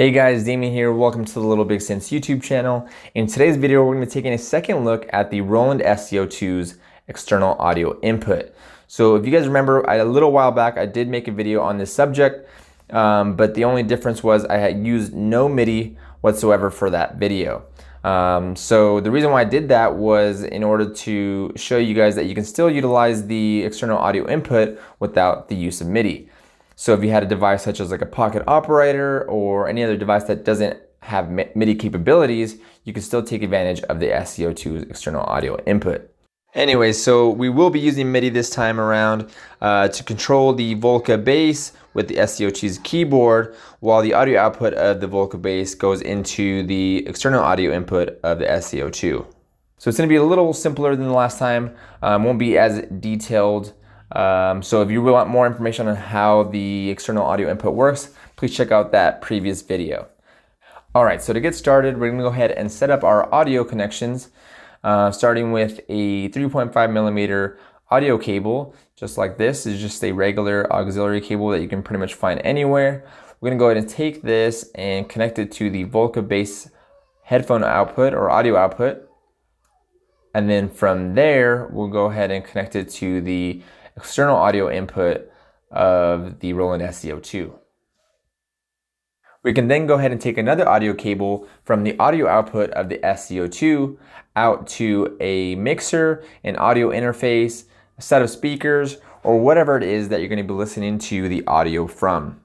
Hey guys, Damien here. Welcome to the littleBIGsynths YouTube channel. In today's video, we're going to be taking a second look at the Roland SE-02's external audio input. So if you guys remember, a little while back, I did make a video on this subject, but the only difference was I had used no Midi whatsoever for that video. So the reason why I did that was in order to show you guys that you can still utilize the external audio input without the use of Midi. So if you had a device such as like a pocket operator or any other device that doesn't have MIDI capabilities, you can still take advantage of the SE-02's external audio input. Anyway, so we will be using MIDI this time around to control the Volca Bass with the SE-02's keyboard, while the audio output of the Volca Bass goes into the external audio input of the SE-02. So it's going to be a little simpler than the last time, won't be as detailed. So if you want more information on how the external audio input works, please check out that previous video. Alright, so to get started, we're going to go ahead and set up our audio connections, starting with a 3.5mm audio cable, just like this. It's just a regular auxiliary cable that you can pretty much find anywhere. We're going to go ahead and take this and connect it to the Volca Bass headphone output or audio output. And then from there, we'll go ahead and connect it to the external audio input of the Roland SE-02. We can then go ahead and take another audio cable from the audio output of the SE-02 out to a mixer, an audio interface, a set of speakers, or whatever it is that you're going to be listening to the audio from.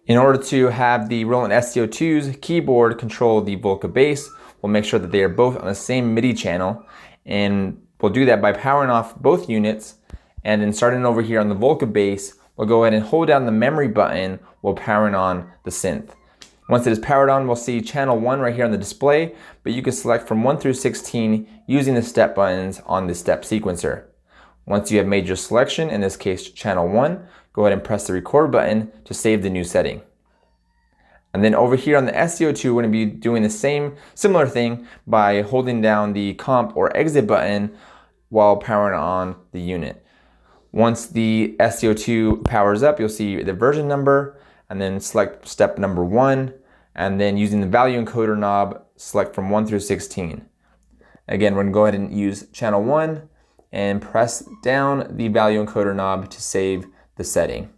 In order to have the Roland SE-02's keyboard control the Volca Bass, we'll make sure that they are both on the same MIDI channel, and we'll do that by powering off both units, and then starting over here on the Volca Bass, we'll go ahead and hold down the memory button while powering on the synth. Once it is powered on, we'll see channel 1 right here on the display, but you can select from 1 through 16 using the step buttons on the step sequencer. Once you have made your selection, in this case channel 1, go ahead and press the record button to save the new setting. And then over here on the SE-02, we're going to be doing the similar thing by holding down the comp or exit button while powering on the unit. Once the SE-02 powers up, you'll see the version number, and then select step number 1, and then using the value encoder knob, select from 1 through 16. Again, we're going to go ahead and use channel 1 and press down the value encoder knob to save the setting.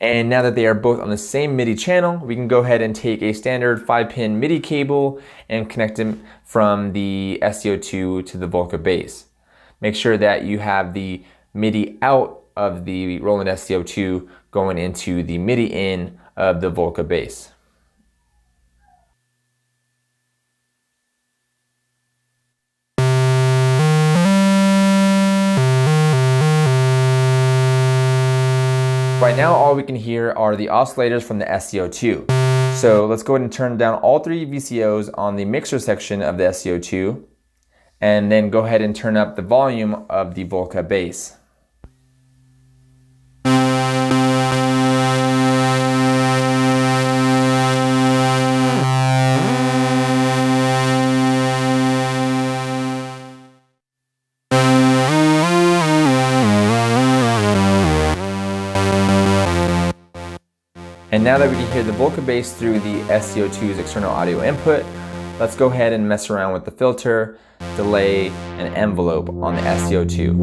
And now that they are both on the same MIDI channel, we can go ahead and take a standard 5-pin MIDI cable and connect them from the SE-02 to the Volca Bass. Make sure that you have the MIDI out of the Roland SE-02 going into the MIDI in of the Volca Bass. Right now, all we can hear are the oscillators from the SE-02. So let's go ahead and turn down all 3 VCOs on the mixer section of the SE-02, and then go ahead and turn up the volume of the Volca Bass. And now that we can hear the Volca Bass through the SE-02's external audio input, let's go ahead and mess around with the filter, delay, and envelope on the SE-02.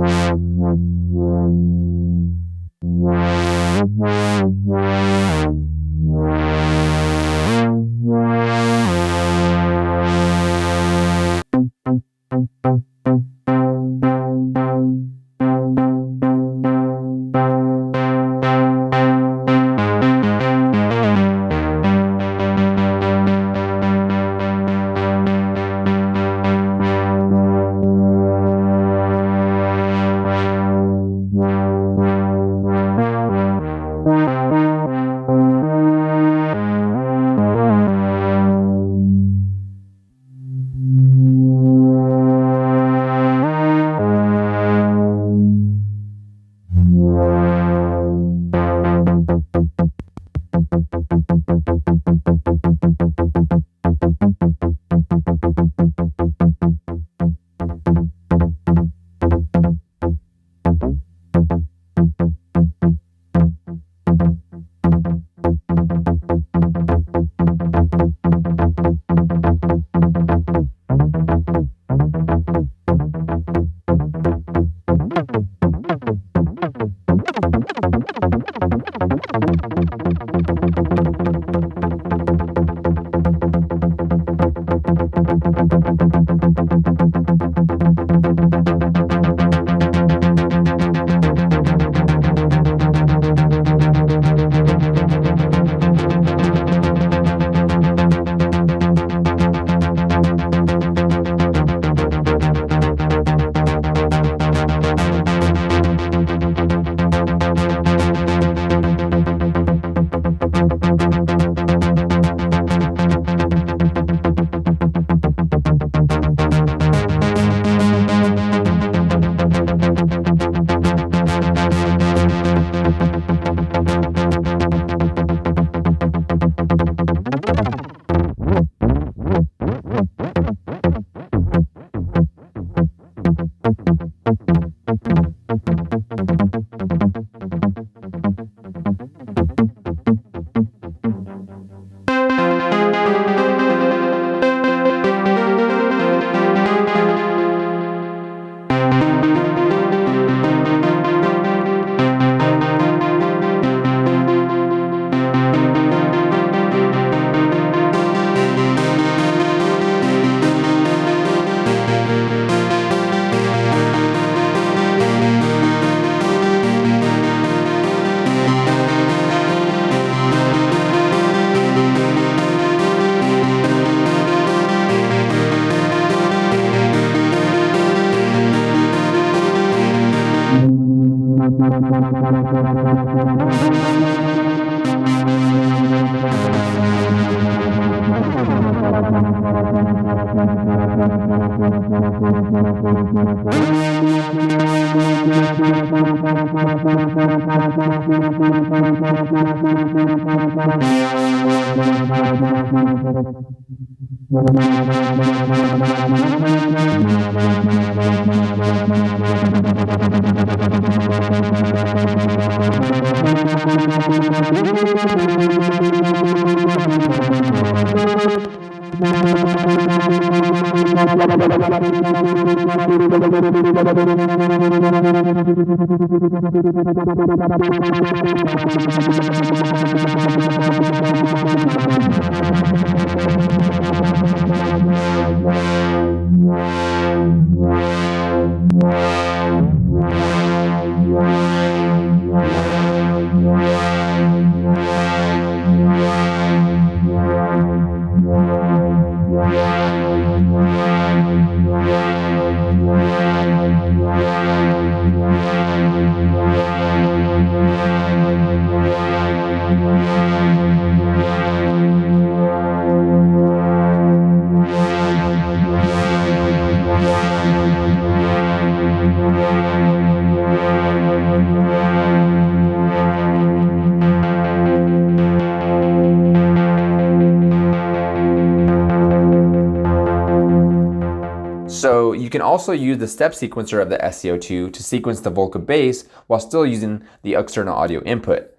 So you can also use the step sequencer of the SE-02 to sequence the Volca Bass while still using the external audio input.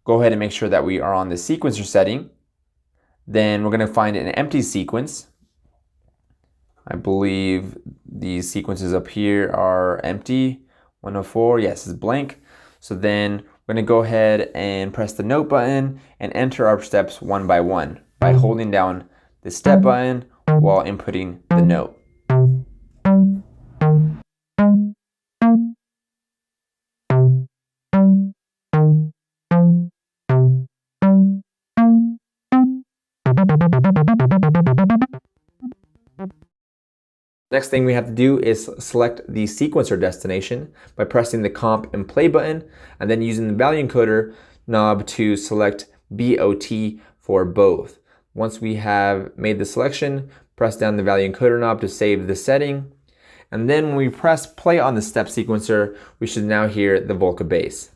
Go ahead and make sure that we are on the sequencer setting. Then we're going to find an empty sequence. I believe these sequences up here are empty. 104, yes, it's blank. So then we're going to go ahead and press the note button and enter our steps one by one by holding down the step button while inputting the note. Next thing we have to do is select the sequencer destination by pressing the comp and play button and then using the value encoder knob to select BOT for both. Once we have made the selection, press down the value encoder knob to save the setting. And then when we press play on the step sequencer, we should now hear the Volca Bass.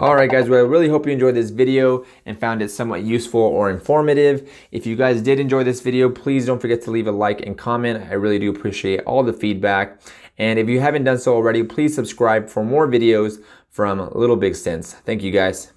Alright guys, well I really hope you enjoyed this video and found it somewhat useful or informative. If you guys did enjoy this video, please don't forget to leave a like and comment. I really do appreciate all the feedback. And if you haven't done so already, please subscribe for more videos from littleBIGsynths. Thank you guys.